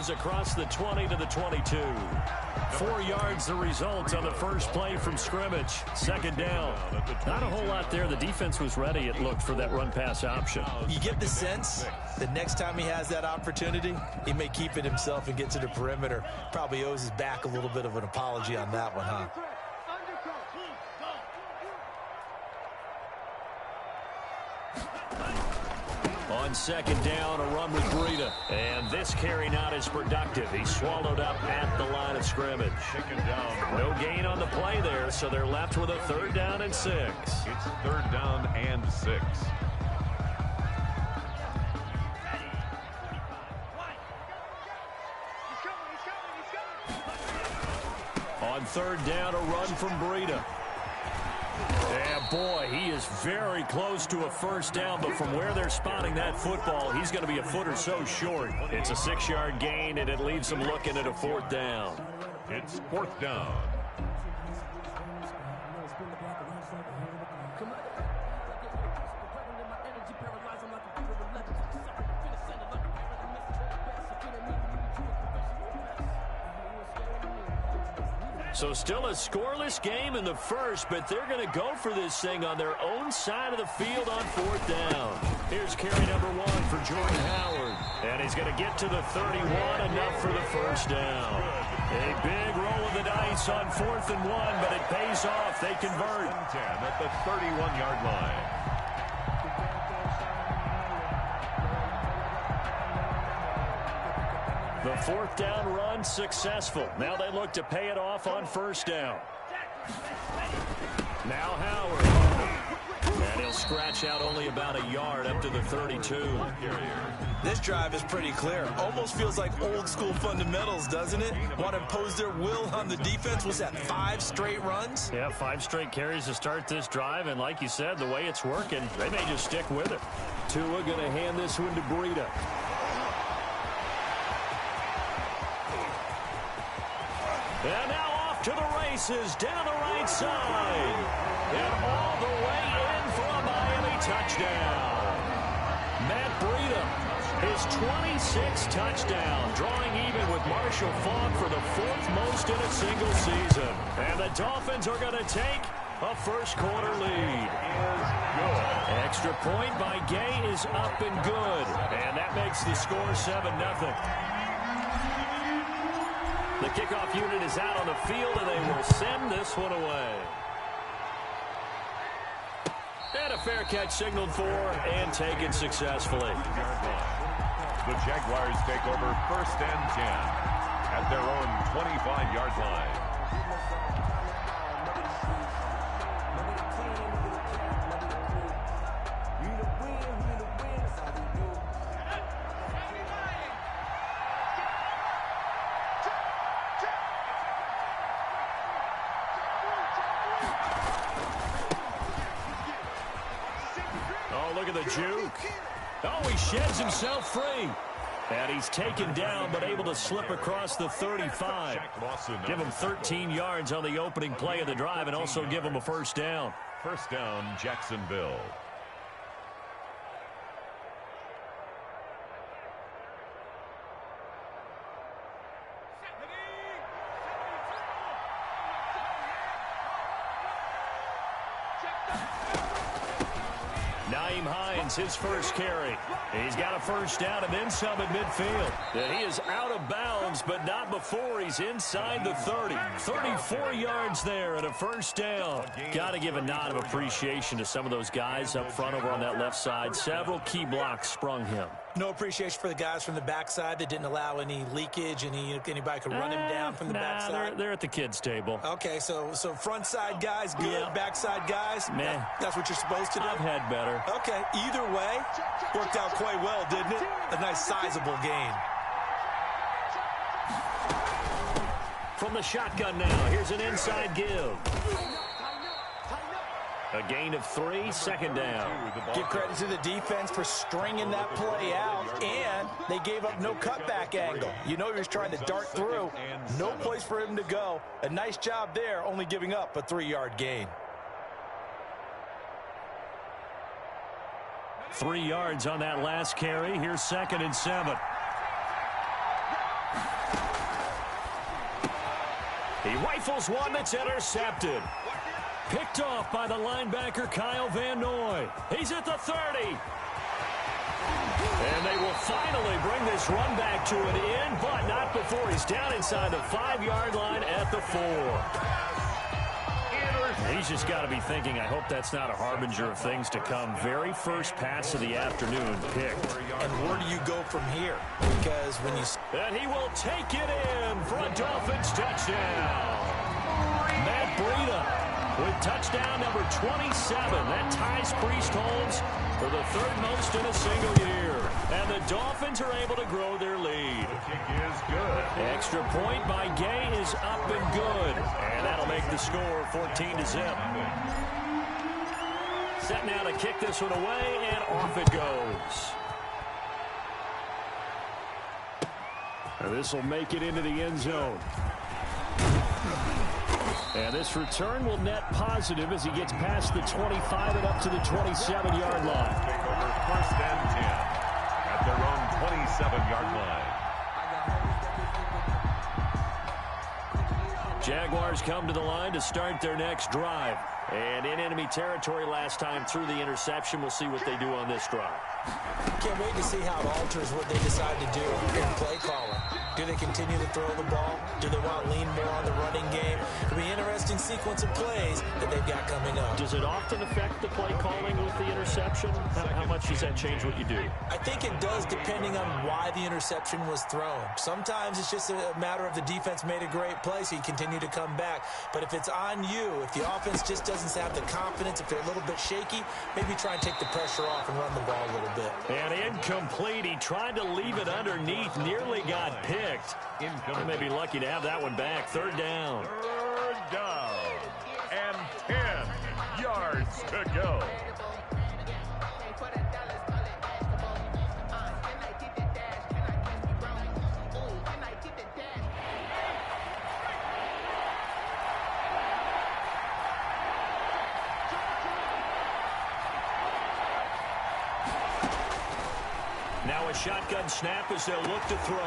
gains across the 20 to the 22. 4 yards the result on the first play from scrimmage. Second down. Not a whole lot there. The defense was ready, it looked, for that run-pass option. You get the sense that next time he has that opportunity, he may keep it himself and get to the perimeter. Probably owes his back a little bit of an apology on that one, huh? On second down, a run with Breida. And this carry not as productive. He's swallowed up at the line of scrimmage. No gain on the play there, so they're left with a 3rd down and 6. It's 3rd down and 6. On 3rd down, a run from Breida. And boy, he is very close to a 1st down, but from where they're spotting that football, he's going to be a foot or so short. It's a 6-yard gain, and it leaves them looking at a 4th down. It's 4th down. So still a scoreless game in the first, but they're going to go for this thing on their own side of the field on 4th down. Here's carry number 1 for Jordan Howard. And he's going to get to the 31, enough for the 1st down. A big roll of the dice on 4th and 1, but it pays off. They convert. 10 at the 31-yard line. The 4th down run successful. Now they look to pay it off on 1st down. Now Howard. And he'll scratch out only about a yard up to the 32. This drive is pretty clear. Almost feels like old school fundamentals, doesn't it? Want to impose their will on the defense. Was that 5 straight runs? Yeah, 5 straight carries to start this drive. And like you said, the way it's working, they may just stick with it. Tua going to hand this one to Breida. And now off to the races, down the right side. And all the way in for a Miami touchdown. Matt Breida, his 26th touchdown, drawing even with Marshall Faulk for the 4th most in a single season. And the Dolphins are going to take a first-quarter lead. Extra point by Gay is up and good. And that makes the score 7-0. The kickoff unit is out on the field, and they will send this one away. And a fair catch signaled for and taken successfully. The Jaguars take over 1st and 10 at their own 25-yard line. Juke. Oh, he sheds himself free. And he's taken down, but able to slip across the 35. Give him 13 yards on the opening play of the drive and also give him a 1st down. 1st down, Jacksonville. His first carry. He's got a 1st down and then some at midfield. And he is out of bounds, but not before he's inside the 30. 34 yards there and a 1st down. Got to give a nod of appreciation to some of those guys up front over on that left side. Several key blocks sprung him. No appreciation for the guys from the backside that didn't allow any leakage, and anybody could run him down from the backside. They're at the kids' table. Okay, so front side guys good, yeah. Backside guys, meh. That's what you're supposed to do? I've had better. Okay, either way, worked out quite well, didn't it? A nice sizable gain. From the shotgun now, here's an inside give. A gain of 3, 2nd down. Give credit to the defense for stringing that play out, and they gave up no cutback angle. You know he was trying to dart through. No place for him to go. A nice job there, only giving up a 3-yard gain. 3 yards on that last carry. Here's 2nd and 7. He rifles one that's intercepted. Picked off by the linebacker, Kyle Van Noy. He's at the 30. And they will finally bring this run back to an end, but not before he's down inside the 5-yard line at the 4. He's just got to be thinking, I hope that's not a harbinger of things to come. Very first pass of the afternoon picked. And where do you go from here? Because when you... And he will take it in for a Dolphins touchdown. Matt Breida with touchdown number 27. That ties Priest Holmes for the 3rd most in a single year. And the Dolphins are able to grow their lead. The kick is good. Extra point by Gay is up and good. And that'll make the score 14-0. Set now to kick this one away, and off it goes. And this will make it into the end zone. And this return will net positive as he gets past the 25 and up to the 27-yard line. Take over 1st and 10 at their own 27-yard line. Jaguars come to the line to start their next drive. And in enemy territory last time through the interception. We'll see what they do on this drive. Can't wait to see how it alters what they decide to do in play calling. Do they continue to throw the ball? Do they want to lean more on the running game? It'll be an interesting sequence of plays that they've got coming up. Does it often affect the play calling with the interception? How much does that change what you do? I think it does, depending on why the interception was thrown. Sometimes it's just a matter of the defense made a great play, so you continue to come back. But if it's on you, if the offense just doesn't have the confidence, if they're a little bit shaky, maybe try and take the pressure off and run the ball a little bit. And incomplete. He tried to leave it underneath, nearly got picked. They may be lucky to have that one back. 3rd down. 3rd down and 10 yards to go. Now a shotgun snap as they'll look to throw.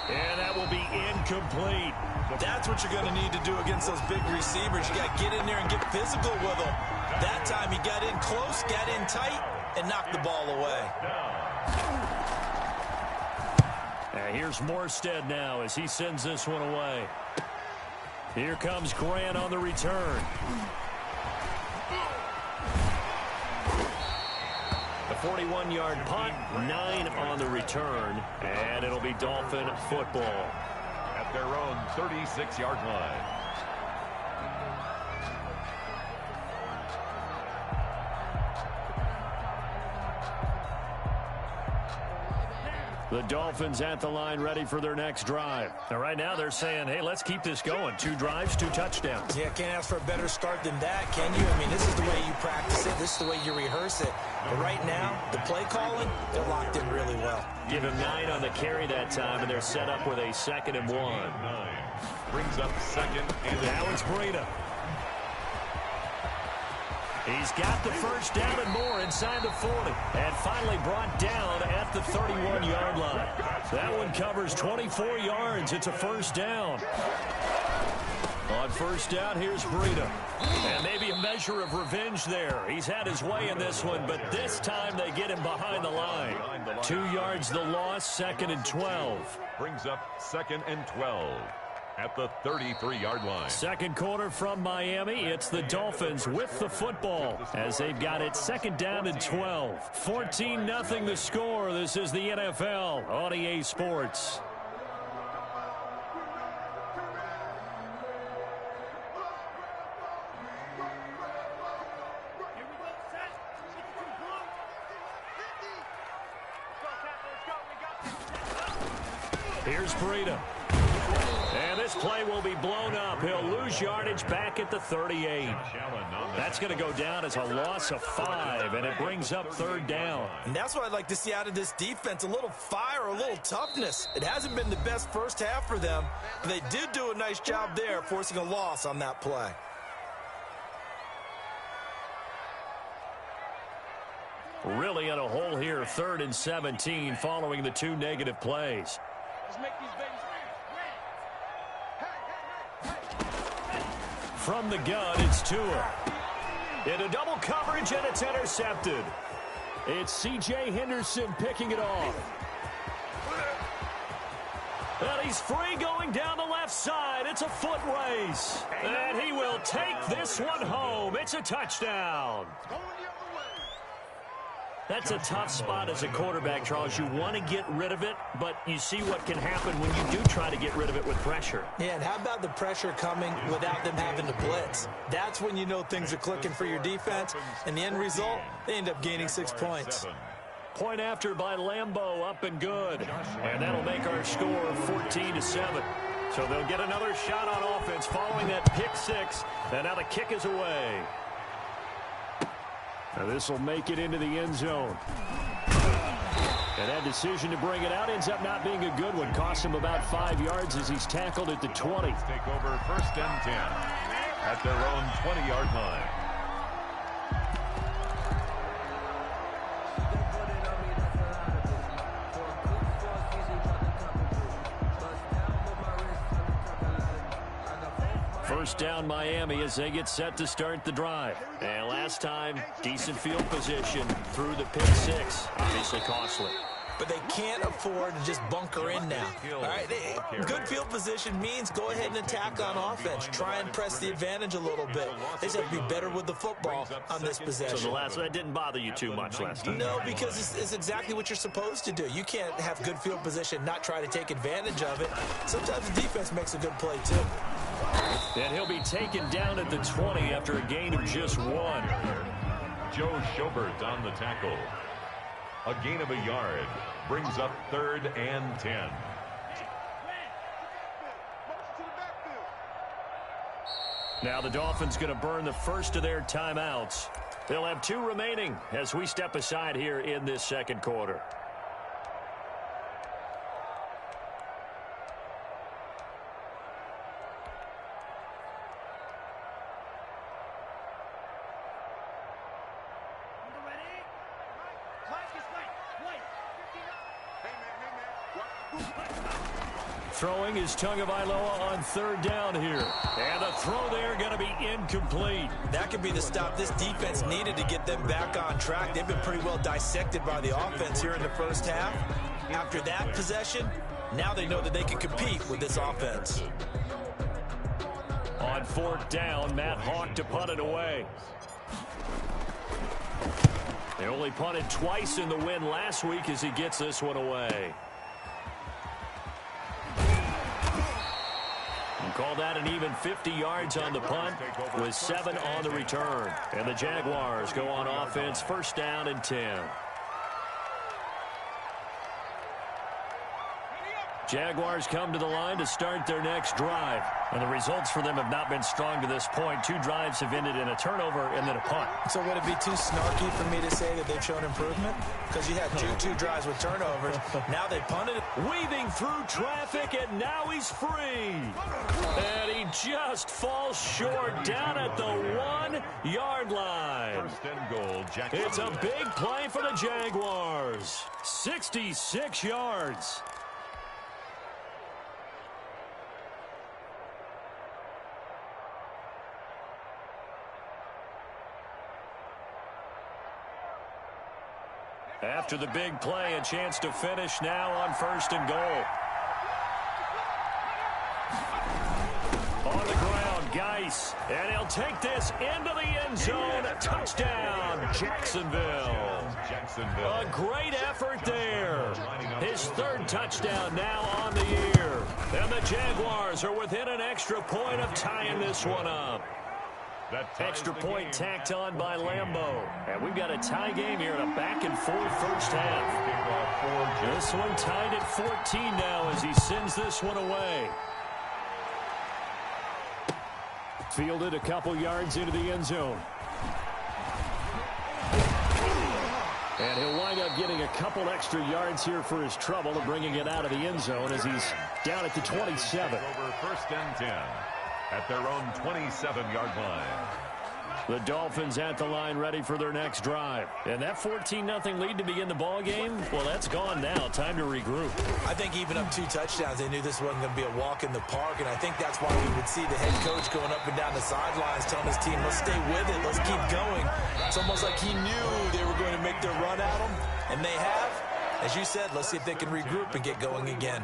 And that will be incomplete. That's what you're going to need to do against those big receivers. You got to get in there and get physical with them. That time he got in close, got in tight, and knocked the ball away. And here's Morstead now as he sends this one away. Here comes Grant on the return. The 41-yard punt, 9 on the return, and it'll be Dolphin football. At their own 36-yard line. The Dolphins at the line ready for their next drive. And right now they're saying, hey, let's keep this going. 2 drives, 2 touchdowns. Yeah, can't ask for a better start than that, can you? I mean, this is the way you practice it. This is the way you rehearse it. But right now, the play calling, they're locked in really well. Give him 9 on the carry that time, and they're set up with a 2nd and 1. Brings up 2nd and now it's Breida. He's got the 1st down and more inside the 40. And finally brought down at the 31-yard line. That one covers 24 yards. It's a 1st down. On 1st down, here's Breida. And maybe a measure of revenge there. He's had his way in this one, but this time they get him behind the line. 2 yards the loss, 2nd and 12. Brings up 2nd and 12. At the 33-yard line. Second quarter from Miami. It's the Dolphins with the football as they've got it 2nd down and 12. 14-0 the score. This is the NFL on EA Sports. Here's Breida. And this play will be blown up. He'll lose yardage back at the 38. That's going to go down as a loss of 5, and it brings up 3rd down. And that's what I'd like to see out of this defense, a little fire, a little toughness. It hasn't been the best first half for them, but they did do a nice job there, forcing a loss on that play. Really in a hole here, 3rd and 17 following the 2 negative plays. Let's make these babies From the gun, it's Tua. Into double coverage, and it's intercepted. It's C.J. Henderson picking it off. And he's free going down the left side. It's a foot race. And he will take this one home. It's a touchdown. That's a tough spot as a quarterback, Charles. You want to get rid of it, but you see what can happen when you do try to get rid of it with pressure. Yeah, and how about the pressure coming without them having to blitz? That's when you know things are clicking for your defense, and the end result, they end up gaining 6 points. Point after by Lambeau, up and good. And that'll make our score 14-7. So they'll get another shot on offense following that pick six, and now the kick is away. Now this will make it into the end zone. And that decision to bring it out ends up not being a good one. Cost him about 5 yards as he's tackled at the 20. Take over 1st and 10 at their own 20-yard line. First down Miami as they get set to start the drive. And last time, decent field position through the pick six. Obviously costly. But they can't afford to just bunker in now. All right, good field position means go ahead and attack on offense. Try and press the advantage a little bit. They just have to be better with the football on this possession. So that didn't bother you too much last time? No, because it's exactly what you're supposed to do. You can't have good field position, not try to take advantage of it. Sometimes the defense makes a good play, too. And he'll be taken down at the 20 after a gain of just 1. Joe Schobert on the tackle. A gain of a yard brings up 3rd and 10. Now the Dolphins going to burn the first of their timeouts. They'll have 2 remaining as we step aside here in this second quarter. Throwing is Tagovailoa on 3rd down here. And the throw there going to be incomplete. That could be the stop this defense needed to get them back on track. They've been pretty well dissected by the offense here in the first half. After that possession, now they know that they can compete with this offense. On 4th down, Matt Hawk to punt it away. They only punted twice in the win last week as he gets this one away. Call that an even 50 yards on the punt with 7 on the return. And the Jaguars go on offense, 1st down and 10. Jaguars come to the line to start their next drive. And the results for them have not been strong to this point. 2 drives have ended in a turnover and then a punt. So would it be too snarky for me to say that they've shown improvement? Because you had two drives with turnovers. Now they punted. Weaving through traffic, and now he's free. And he just falls short down at the 1-yard line. 1st and goal, It's a big play for the Jaguars. 66 yards. After the big play, a chance to finish now on 1st and goal. On the ground, Geis. And he'll take this into the end zone. A touchdown, Jacksonville. A great effort there. His 3rd touchdown now on the year. And the Jaguars are within an extra point of tying this one up. Extra point tacked on by Lambeau. And we've got a tie game here in a back-and-forth first half. This one tied at 14 now as he sends this one away. Fielded a couple yards into the end zone. And he'll wind up getting a couple extra yards here for his trouble of bringing it out of the end zone as he's down at the 27. Over 1st and 10 at their own 27-yard line. The Dolphins at the line ready for their next drive. And that 14-0 lead to begin the ball game, well, that's gone now. Time to regroup. I think even up 2 touchdowns, they knew this wasn't going to be a walk in the park, and I think that's why we would see the head coach going up and down the sidelines telling his team, let's stay with it, let's keep going. It's almost like he knew they were going to make their run at him, and they have. As you said, let's see if they can regroup and get going again.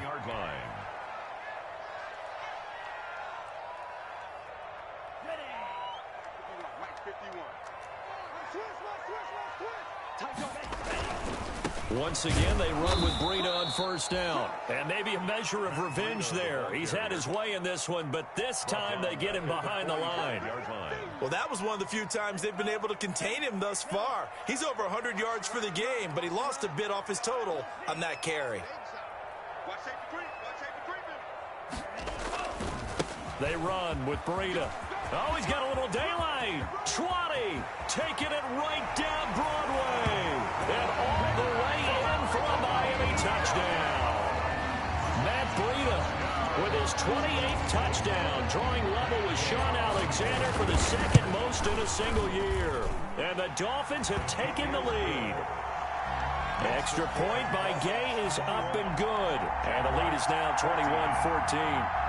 Once again, they run with Breida on first down. And maybe a measure of revenge there. He's had his way in this one, but this time they get him behind the line. Well, that was one of the few times they've been able to contain him thus far. He's over 100 yards for the game, but he lost a bit off his total on that carry. They run with Breida. Oh, he's got a little daylight. 20, taking it right down Broadway. And all the way in for a Miami touchdown. Matt Breida with his 28th touchdown, drawing level with Sean Alexander for the second most in a single year. And the Dolphins have taken the lead. Extra point by Gay is up and good. And the lead is now 21-14.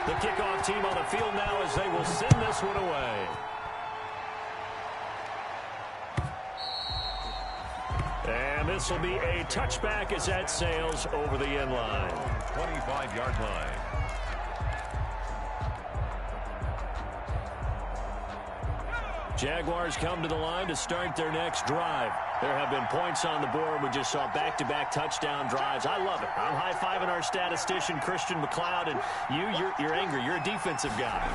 The kickoff team on the field now as they will send this one away. And this will be a touchback as that sails over the end line. 25-yard line. Jaguars come to the line to start their next drive. There have been points on the board. We just saw back-to-back touchdown drives. I love it. I'm high-fiving our statistician, Christian McLeod, and you're angry. You're a defensive guy.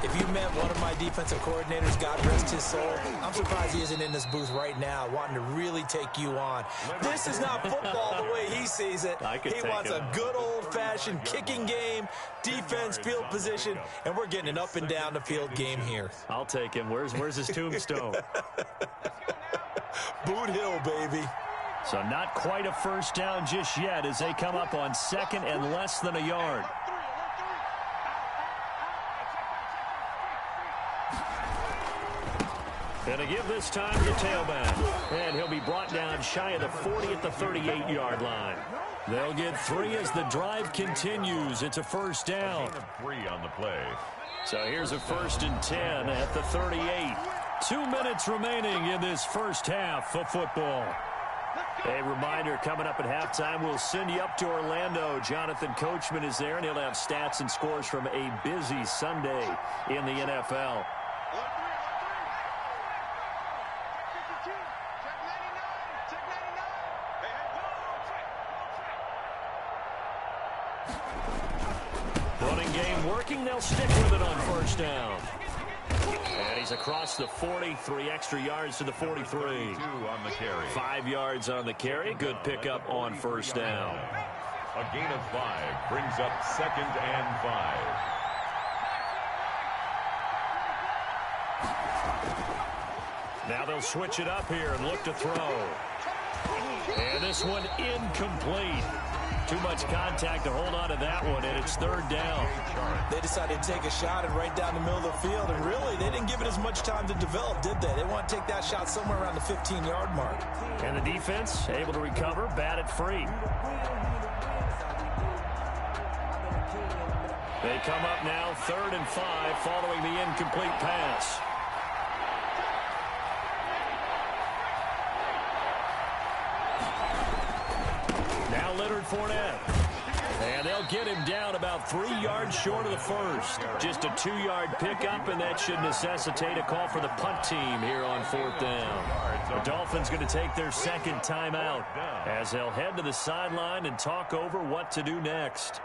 If you met one of my defensive coordinators, God rest his soul, I'm surprised he isn't in this booth right now wanting to really take you on. This is not football the way he sees it. He wants a good old-fashioned kicking game, defense, field position, and we're getting an up and down the field game here. I'll take him. Where's his tombstone? Boot Hill, baby. So not quite a first down just yet as they come up on second and less than a yard. And to give this time to the tailback. And he'll be brought down shy of the 40 at the 38-yard line. They'll get 3 as the drive continues. It's a first down. 3 on the play. So here's a 1st and 10 at the 38. 2 minutes remaining in this first half of football. A reminder, coming up at halftime, we'll send you up to Orlando. Jonathan Coachman is there, and he'll have stats and scores from a busy Sunday in the NFL. Running game working. They'll stick with it on first down. And he's across the 40, 3 extra yards to the 43. 2 on the carry. 5 yards on the carry. Good pickup on first down. A gain of 5 brings up 2nd and 5. Now they'll switch it up here and look to throw. And this one incomplete. Too much contact to hold on to that one, and it's 3rd down. They decided to take a shot and right down the middle of the field, and really, they didn't give it as much time to develop, did they? They want to take that shot somewhere around the 15-yard mark. And the defense able to recover, bat it free. They come up now 3rd and 5 following the incomplete pass. Fournette. And they'll get him down about 3 yards short of the first. Just a 2-yard pickup, and that should necessitate a call for the punt team here on 4th down. The Dolphins going to take their 2nd timeout as they'll head to the sideline and talk over what to do next.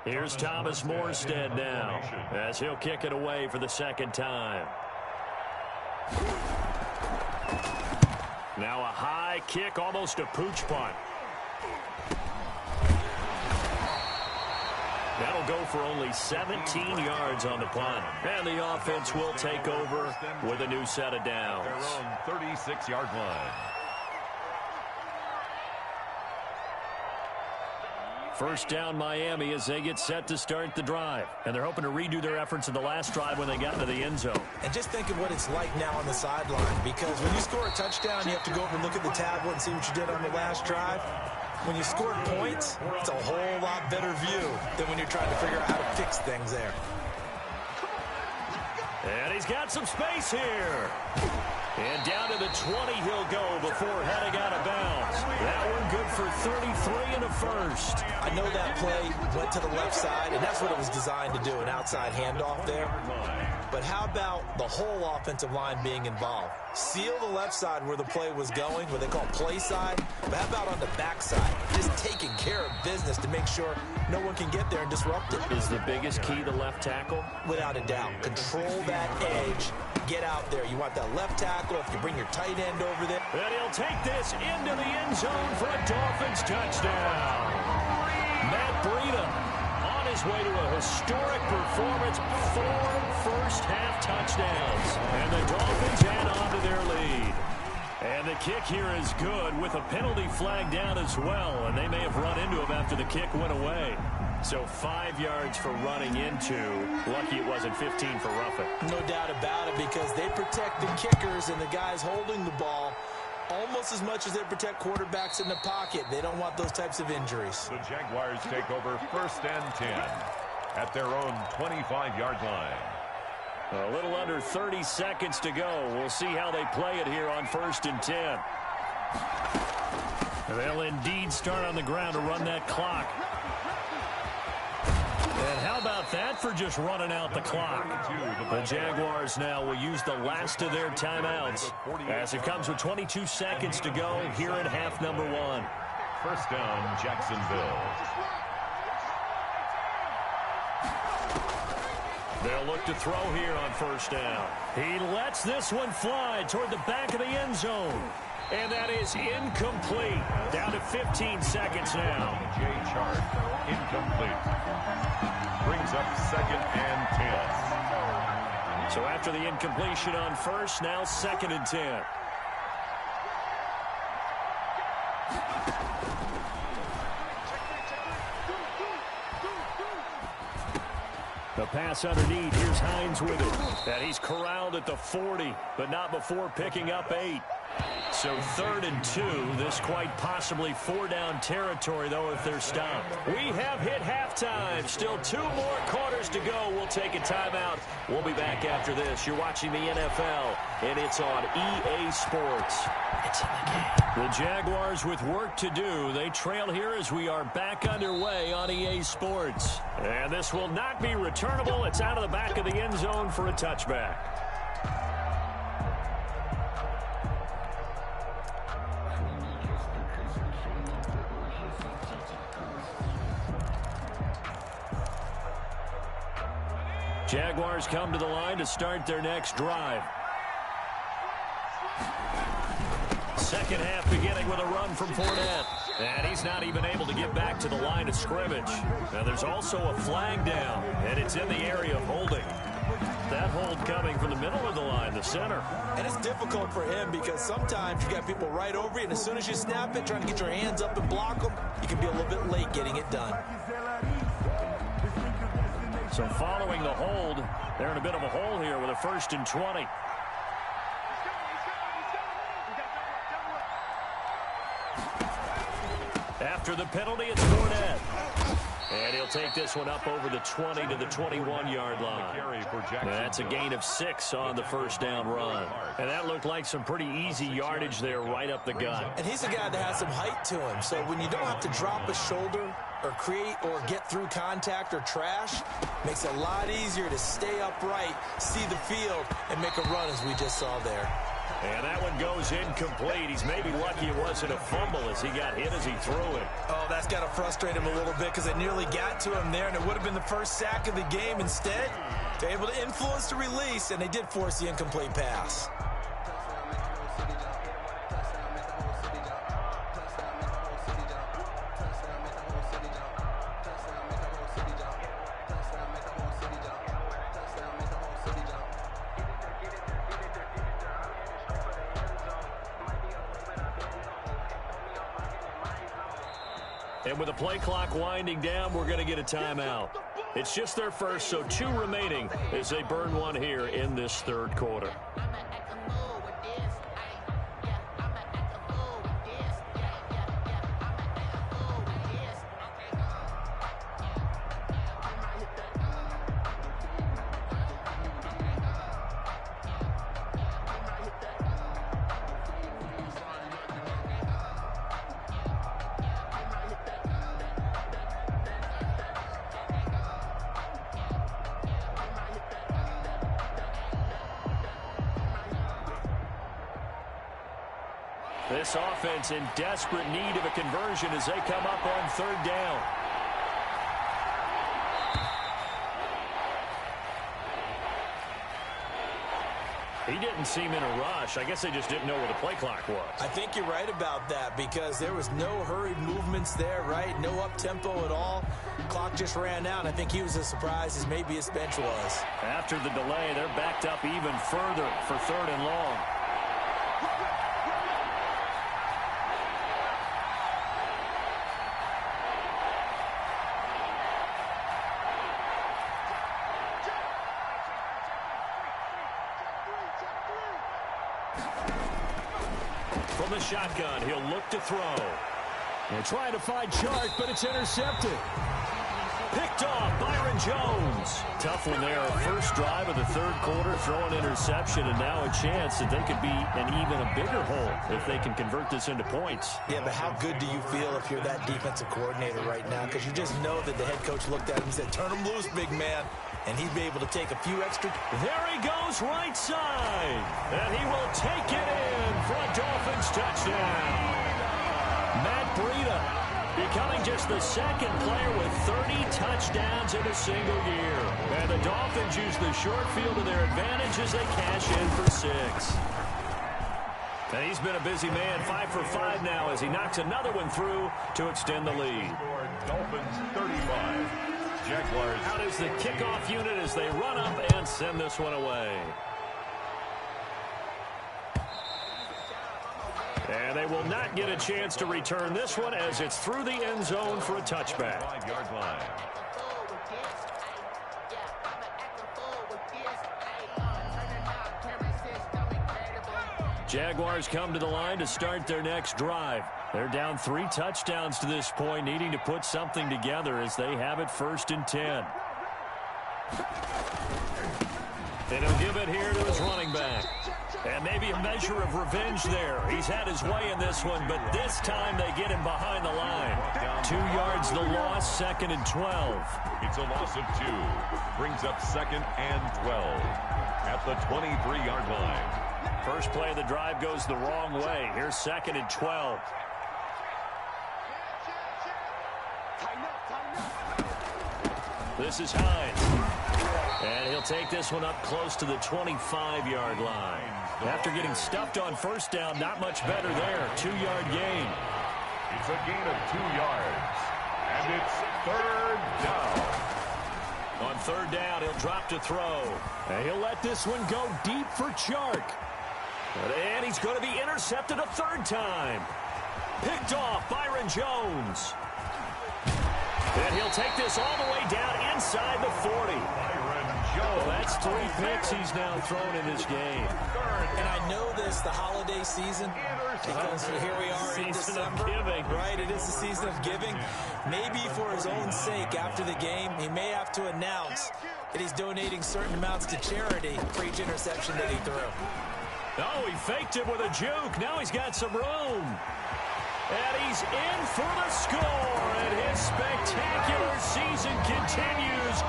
Here's Thomas Morstead now as he'll kick it away for the 2nd time. Now a high kick, almost a pooch punt. That'll go for only 17 yards on the punt. And the offense will take over with a new set of downs. Their own 36-yard line. First down Miami as they get set to start the drive. And they're hoping to redo their efforts in the last drive when they got into the end zone. And just think of what it's like now on the sideline, because when you score a touchdown, you have to go over and look at the tablet and see what you did on the last drive. When you scored points, it's a whole lot better view than when you're trying to figure out how to fix things there. And he's got some space here. And down to the 20 he'll go before heading out of bounds. That one good for 33 and a first. I know that play went to the left side, and that's what it was designed to do, an outside handoff there. But how about the whole offensive line being involved? Seal the left side where the play was going, what they call play side. But how about on the back side? Just taking care of business to make sure no one can get there and disrupt it. Is the biggest key the left tackle? Without a doubt. Control that edge. Get out there. You want that left tackle. If you bring your tight end over there. And he'll take this into the end zone for a Dolphins touchdown. Matt Breida on his way to a historic performance. 4 first-half touchdowns. And the Dolphins add on to their lead. And the kick here is good with a penalty flag down as well. And they may have run into him after the kick went away. So 5 yards for running into. Lucky it wasn't 15 for roughing. No doubt about it, because they protect the kickers and the guys holding the ball almost as much as they protect quarterbacks in the pocket. They don't want those types of injuries. The Jaguars take over 1st and 10 at their own 25-yard line. A little under 30 seconds to go. We'll see how they play it here on 1st and 10. They'll indeed start on the ground to run that clock. And how about that for just running out the clock? The Jaguars now will use the last of their timeouts as it comes with 22 seconds to go here in half number 1. 1st down, Jacksonville. They'll look to throw here on 1st down. He lets this one fly toward the back of the end zone. And that is incomplete. Down to 15 seconds now. Jay Chart, incomplete. Brings up 2nd and 10. So after the incompletion on 1st, now 2nd and 10. The pass underneath. Here's Hines with it. And he's corralled at the 40, but not before picking up 8. So 3rd and 2. This quite possibly 4-down territory, though, if they're stopped. We have hit halftime. Still 2 more quarters to go. We'll take a timeout. We'll be back after this. You're watching the NFL, and it's on EA Sports. It's in the game. The Jaguars with work to do. They trail here as we are back underway on EA Sports. And this will not be returnable. It's out of the back of the end zone for a touchback. Jaguars come to the line to start their next drive. Second half beginning with a run from Fournette. And he's not even able to get back to the line of scrimmage. Now there's also a flag down, and it's in the area of holding. That hold coming from the middle of the line, the center. And it's difficult for him because sometimes you got people right over you, and as soon as you snap it, trying to get your hands up and block them, you can be a little bit late getting it done. So following the hold, they're in a bit of a hole here with a 1st and 20. After the penalty, it's Fournette. And he'll take this one up over the 20 to the 21-yard line. That's a gain of 6 on the 1st down run. And that looked like some pretty easy yardage there right up the gut. And he's a guy that has some height to him. So when you don't have to drop a shoulder or create or get through contact or trash, makes it a lot easier to stay upright, see the field, and make a run as we just saw there. And that one goes incomplete. He's maybe lucky it wasn't a fumble as he got hit as he threw it. Oh, that's got to frustrate him a little bit because it nearly got to him there, and it would have been the first sack of the game. Instead, they're able to influence the release, and they did force the incomplete pass. And with the play clock winding down, we're going to get a timeout. It's just their first, so 2 remaining as they burn one here in this third quarter. This offense in desperate need of a conversion as they come up on third down. He didn't seem in a rush. I guess they just didn't know where the play clock was. I think you're right about that because there was no hurried movements there, right? No up-tempo at all. Clock just ran out. I think he was as surprised as maybe his bench was. After the delay, they're backed up even further for third and long. From the shotgun, he'll look to throw. They're trying to find Chark, but it's intercepted. Picked off, Byron Jones. Tough one there. First drive of the third quarter, throw an interception, and now a chance that they could be in even a bigger hole if they can convert this into points. Yeah, but how good do you feel if you're that defensive coordinator right now? Because you just know that the head coach looked at him and said, turn him loose, big man. And he'd be able to take a few extra. There he goes, right side. And he will take it in for a Dolphins touchdown. Matt Breida becoming just the second player with 30 touchdowns in a single year. And the Dolphins use the short field to their advantage as they cash in for 6. And he's been a busy man, 5 for 5 now as he knocks another one through to extend the lead. Dolphins 35. Jaguars. Out is the kickoff unit as they run up and send this one away. And they will not get a chance to return this one as it's through the end zone for a touchback. 5-yard line. Jaguars come to the line to start their next drive. They're down 3 touchdowns to this point, needing to put something together as they have it 1st and 10. And he'll give it here to his running back. And maybe a measure of revenge there. He's had his way in this one, but this time they get him behind the line. 2 yards the loss, 2nd and 12. It's a loss of 2. Brings up 2nd and 12 at the 23-yard line. First play of the drive goes the wrong way. Here's 2nd and 12. This is Hines. And he'll take this one up close to the 25-yard line. After getting stuffed on first down, not much better there. 2-yard gain. It's a gain of 2 yards. And it's 3rd down. On 3rd down, he'll drop to throw. And he'll let this one go deep for Chark. And he's going to be intercepted a 3rd time. Picked off, Byron Jones. And he'll take this all the way down inside the 40. Jones. That's 3 picks he's now thrown in this game. And I know this, the holiday season, because here we are in December. Right, it is the season of giving. Maybe for his own sake, after the game, he may have to announce that he's donating certain amounts to charity for each interception that he threw. Oh, he faked it with a juke. Now he's got some room. And he's in for the score. And his spectacular season continues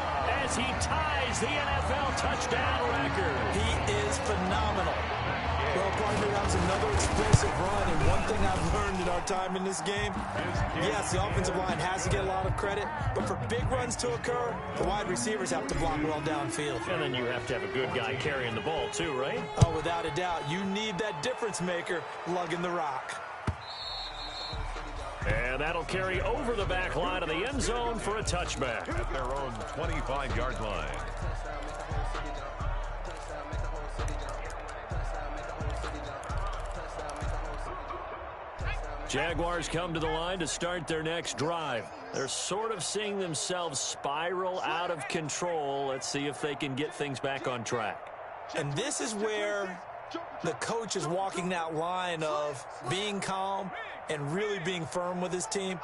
as he ties the NFL touchdown record. He is phenomenal. Well, partner, that was another explosive run. And one thing I've learned in our time in this game, yes, the offensive line has to get a lot of credit. But for big runs to occur, the wide receivers have to block well downfield. And then you have to have a good guy carrying the ball too, right? Oh, without a doubt. You need that difference maker lugging the rock. And that'll carry over the back line of the end zone for a touchback. At their own 25-yard line. Jaguars come to the line to start their next drive. They're sort of seeing themselves spiral out of control. Let's see if they can get things back on track. And this is where the coach is walking that line of being calm and really being firm with his team.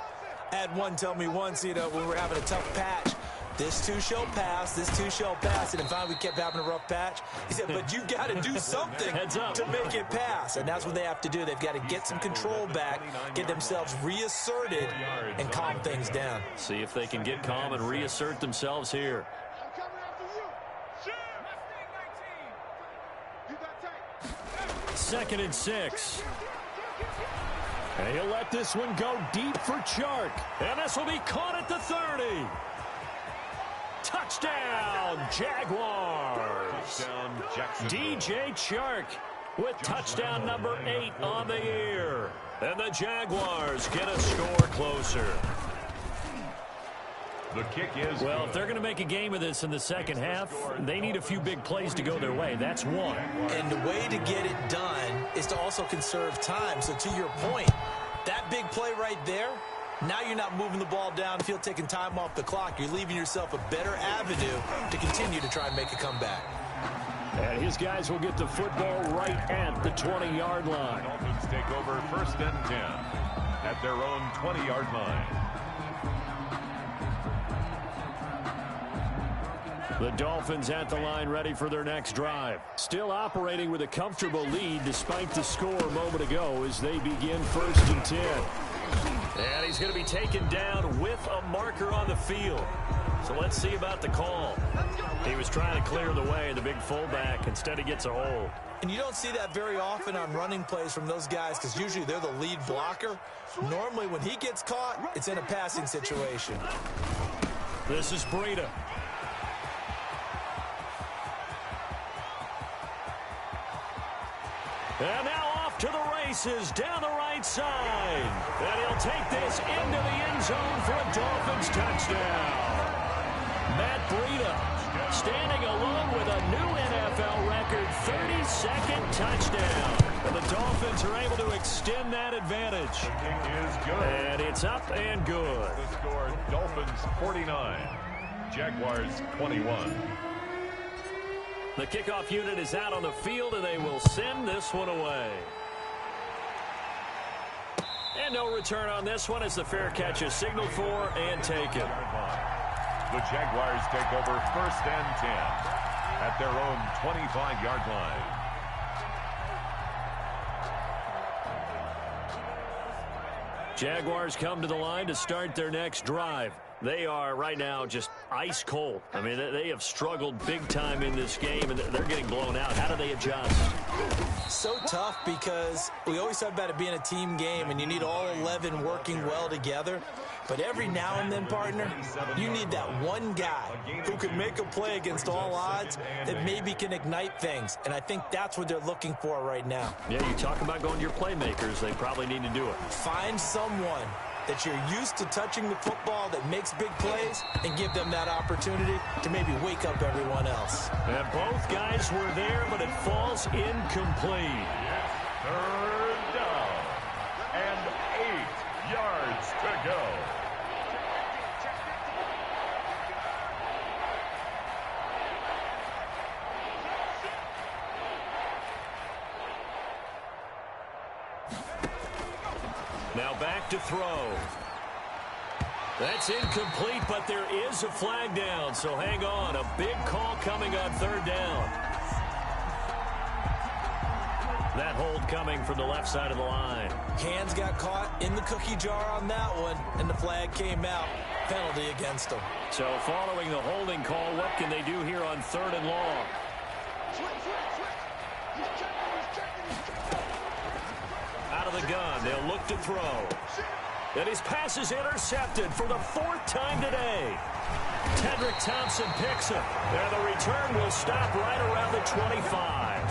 I had one tell me once, when we were having a tough patch, this too shall pass, this too shall pass. And finally we kept having a rough patch. He said, but you got to do something to make it pass. And that's what they have to do. They've got to get some control back, get themselves reasserted, and calm things down. See if they can get calm and reassert themselves here. 2nd and 6. And he'll let this one go deep for Chark. And this will be caught at the 30. Touchdown, Jaguars. DJ Chark with touchdown number 8 on the year. And the Jaguars get a score closer. The kick is well, if they're going to make a game of this in the second half, they need a few big plays to go their way. That's one. And the way to get it done is to also conserve time. So to your point, that big play right there, now you're not moving the ball downfield, taking time off the clock. You're leaving yourself a better avenue to continue to try and make a comeback. And his guys will get the football right at the 20-yard line. Dolphins take over 1st and 10 at their own 20-yard line. The Dolphins at the line ready for their next drive. Still operating with a comfortable lead despite the score a moment ago as they begin 1st and 10. And he's going to be taken down with a marker on the field. So let's see about the call. He was trying to clear the way, the big fullback. Instead, he gets a hold. And you don't see that very often on running plays from those guys because usually they're the lead blocker. Normally, when he gets caught, it's in a passing situation. This is Breida. And now off to the races down the right side. And he'll take this into the end zone for a Dolphins touchdown. Matt Breida standing alone with a new NFL record 32nd touchdown. And the Dolphins are able to extend that advantage. The kick is good. And it's up and good. The score, Dolphins 49, Jaguars 21. The kickoff unit is out on the field, and they will send this one away. And no return on this one as the fair catch is signaled for and taken. The Jaguars take over 1st and 10 at their own 25-yard line. Jaguars come to the line to start their next drive. They are right now just ice cold. I mean, they have struggled big time in this game, and they're getting blown out. How do they adjust? So tough because we always talk about it being a team game, and you need all 11 working well together. But every now and then, partner, you need that one guy who can make a play against all odds that maybe can ignite things. And I think that's what they're looking for right now. Yeah, you talk about going to your playmakers. They probably need to do it. Find someone that you're used to touching the football that makes big plays and give them that opportunity to maybe wake up everyone else. And both guys were there, but it falls incomplete. 3rd down and 8 yards to go. Now back to throw. That's incomplete, but there is a flag down, so hang on. A big call coming on 3rd down. That hold coming from the left side of the line. Hands got caught in the cookie jar on that one, and the flag came out. Penalty against them. So following the holding call, what can they do here on 3rd and long? Out of the gun, they'll look to throw. And his pass is intercepted for the 4th time today. Tedrick Thompson picks him. And the return will stop right around the 25.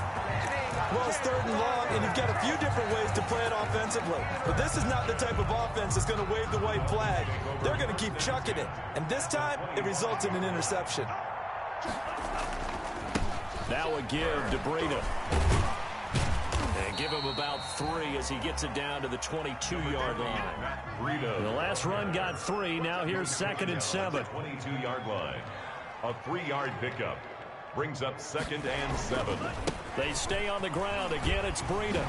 Well, it's 3rd and long, and you've got a few different ways to play it offensively. But this is not the type of offense that's going to wave the white flag. They're going to keep chucking it. And this time, it results in an interception. Now a give to Breida. And give him about 3 as he gets it down to the 22-yard line. The last run got 3. Now here's 2nd and 7. 22-yard line. A 3-yard pickup brings up 2nd and 7. They stay on the ground. Again, it's Breida.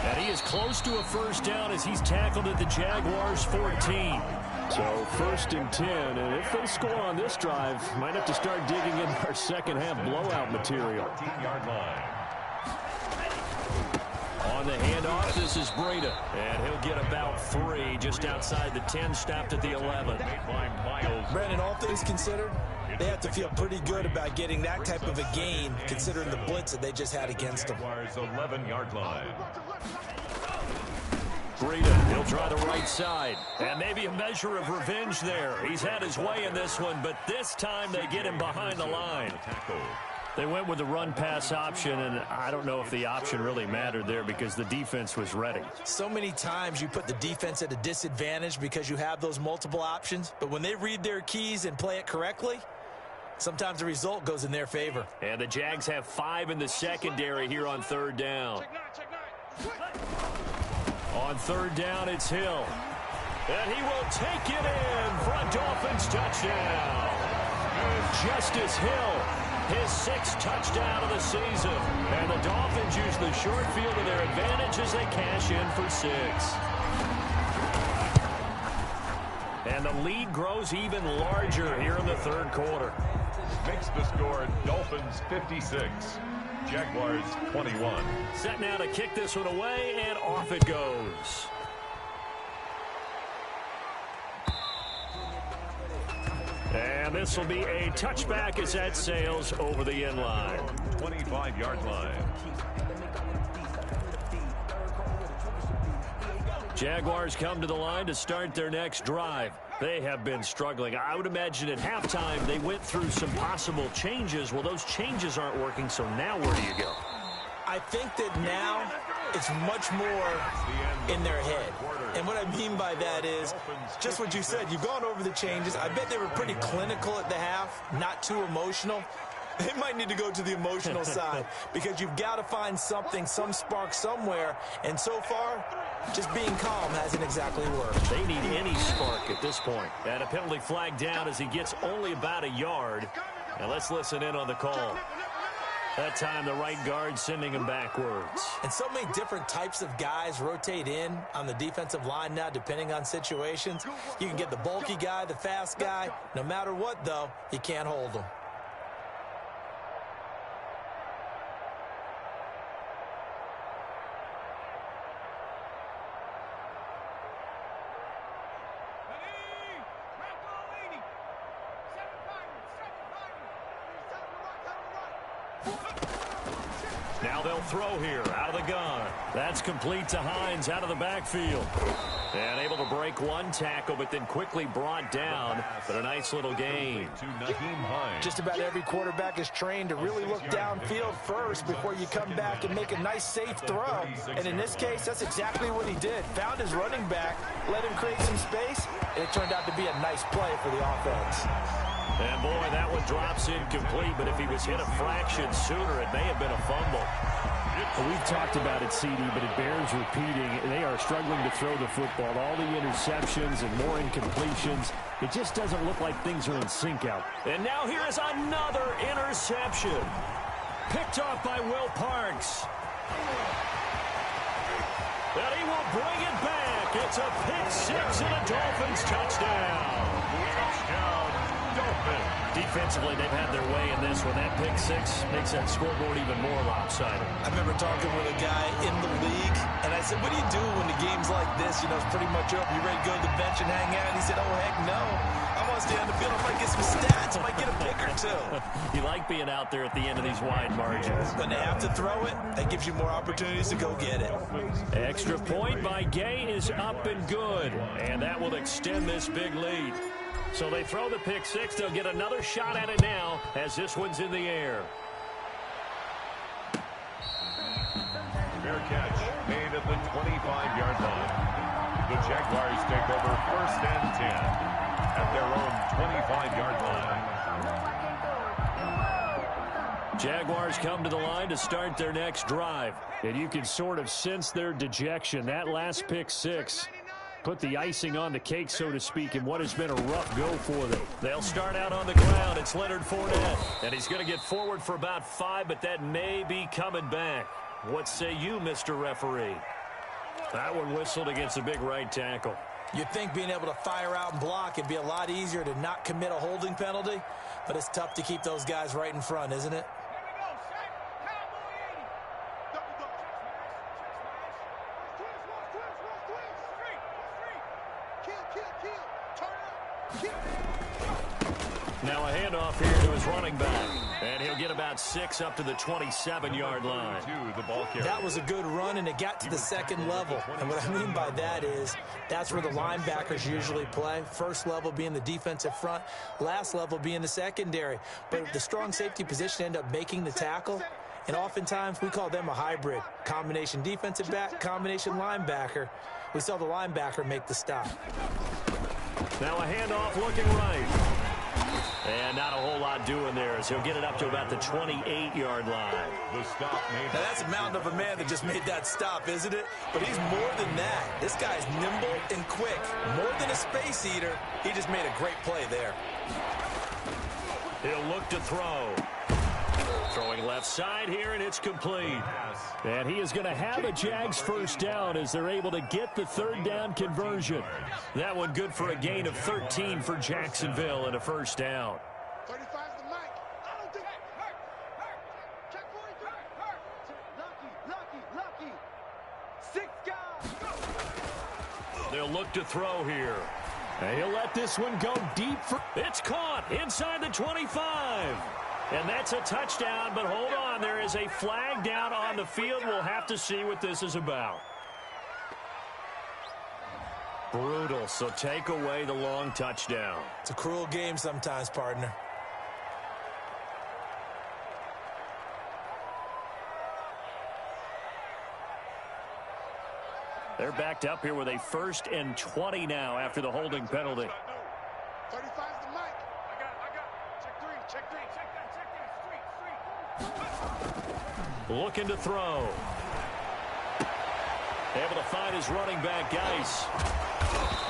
And he is close to a first down as he's tackled at the Jaguars' 14. So 1st and 10, and if they score on this drive, might have to start digging in our second half blowout material. 14-yard line. On the handoff, this is Breida, and he'll get about 3 just outside the 10, stopped at the 11. Brandon, all things considered, they have to feel pretty good about getting that type of a gain, considering the blitz that they just had against them. 11-yard line. Breida, he'll try the right side, and maybe a measure of revenge there. He's had his way in this one, but this time they get him behind the line. They went with the run-pass option, and I don't know if the option really mattered there because the defense was ready. So many times you put the defense at a disadvantage because you have those multiple options, but when they read their keys and play it correctly, sometimes the result goes in their favor. And the Jags have 5 in the secondary here on 3rd down. On 3rd down, it's Hill. And he will take it in for a Dolphins touchdown. Justice Hill, his 6th touchdown of the season. And the Dolphins use the short field to their advantage as they cash in for 6. And the lead grows even larger here in the 3rd quarter. Makes the score Dolphins 56. Jaguars 21. Set now to kick this one away, and off it goes. And this will be a touchback as that sails over the end line. 25-yard line. Jaguars come to the line to start their next drive. They have been struggling. I would imagine at halftime they went through some possible changes. Well, those changes aren't working, so now where do you go? I think that now it's much more in their head. And what I mean by that is just what you said. You've gone over the changes. I bet they were pretty clinical at the half, not too emotional. They might need to go to the emotional side because you've got to find something, some spark somewhere. And so far, just being calm hasn't exactly worked. They need any spark at this point. And a penalty flag down as he gets only about a yard. And let's listen in on the call. That time, the right guard sending him backwards. And so many different types of guys rotate in on the defensive line now, depending on situations. You can get the bulky guy, the fast guy. No matter what, though, you can't hold them. Now they'll throw here out of the gun. That's complete to Hines out of the backfield. And able to break one tackle, but then quickly brought down. But a nice little gain. Just about every quarterback is trained to really look downfield first before you come back and make a nice, safe throw. And in this case, that's exactly what he did. Found his running back, let him create some space, and it turned out to be a nice play for the offense. And, boy, that one drops incomplete, but if he was hit a fraction sooner, it may have been a fumble. Well, we've talked about it, CD, but it bears repeating. They are struggling to throw the football. All the interceptions and more incompletions. It just doesn't look like things are in sync out. And now here is another interception. Picked off by Will Parks. And he will bring it back. It's a pick six and a Dolphins touchdown. Defensively, they've had their way in this one. That pick six makes that scoreboard even more lopsided. I remember talking with a guy in the league, and I said, what do you do when the game's like this? You know, it's pretty much over. You ready to go to the bench and hang out? And he said, oh, heck no. I want to stay on the field. I might get some stats. I might get a pick or two. You like being out there at the end of these wide margins. When they have to throw it, that gives you more opportunities to go get it. Extra point by Gay is up and good, and that will extend this big lead. So they throw the pick six. They'll get another shot at it now as this one's in the air. Fair catch made at the 25-yard line. The Jaguars take over 1st and 10 at their own 25-yard line. Jaguars come to the line to start their next drive. And you can sort of sense their dejection. That last pick six put the icing on the cake, so to speak, in what has been a rough go for them. They'll start out on the ground. It's Leonard Fournette. And he's going to get forward for about 5, but that may be coming back. What say you, Mr. Referee? That one whistled against a big right tackle. You'd think being able to fire out and block would be a lot easier to not commit a holding penalty, but it's tough to keep those guys right in front, isn't it? Now a handoff here to his running back. And he'll get about 6 up to the 27-yard line. That was a good run, and it got to the second level. And what I mean by that is that's where the linebackers usually play. First level being the defensive front, last level being the secondary. But the strong safety position ended up making the tackle. And oftentimes we call them a hybrid. Combination defensive back, combination linebacker. We saw the linebacker make the stop. Now a handoff looking right. And not a whole lot doing there as he'll get it up to about the 28-yard line. The stop made. Now that's a mountain of a man that just made that stop, isn't it? But he's more than that. This guy's nimble and quick. More than a space eater, he just made a great play there. He'll look to throw. Throwing left side here, and it's complete. And he is going to have a Jags first down as they're able to get the third down conversion. That one good for a gain of 13 for Jacksonville and a first down. 35's the mic. I don't think... Check 43. Lucky. 6 guys. They'll look to throw here. And he'll let this one go deep for... It's caught inside the 25. And that's a touchdown, but hold on. There is a flag down on the field. We'll have to see what this is about. Brutal, so take away the long touchdown. It's a cruel game sometimes, partner. They're backed up here with a 1st and 20 now after the holding penalty. 35's the mic. I got. Check 3. Looking to throw. Able to find his running back, Geis.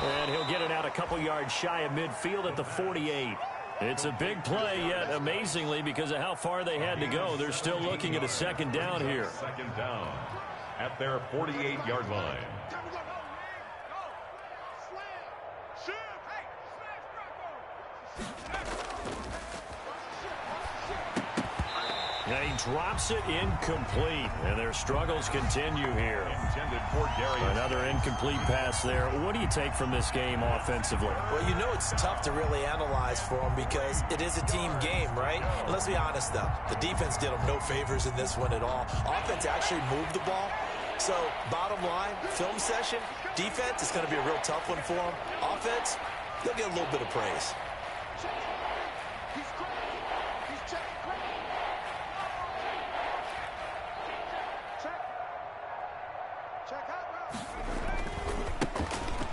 And he'll get it out a couple yards shy of midfield at the 48. It's a big play, yet amazingly, because of how far they had to go, they're still looking at a second down here. Second down at their 48-yard line. And he drops it incomplete. And their struggles continue here. Intended for Darius. Another incomplete pass there. What do you take from this game offensively? Well, you know it's tough to really analyze for them because it is a team game, right? And let's be honest, though. The defense did them no favors in this one at all. Offense actually moved the ball. So, bottom line, film session, defense is going to be a real tough one for them. Offense, they'll get a little bit of praise.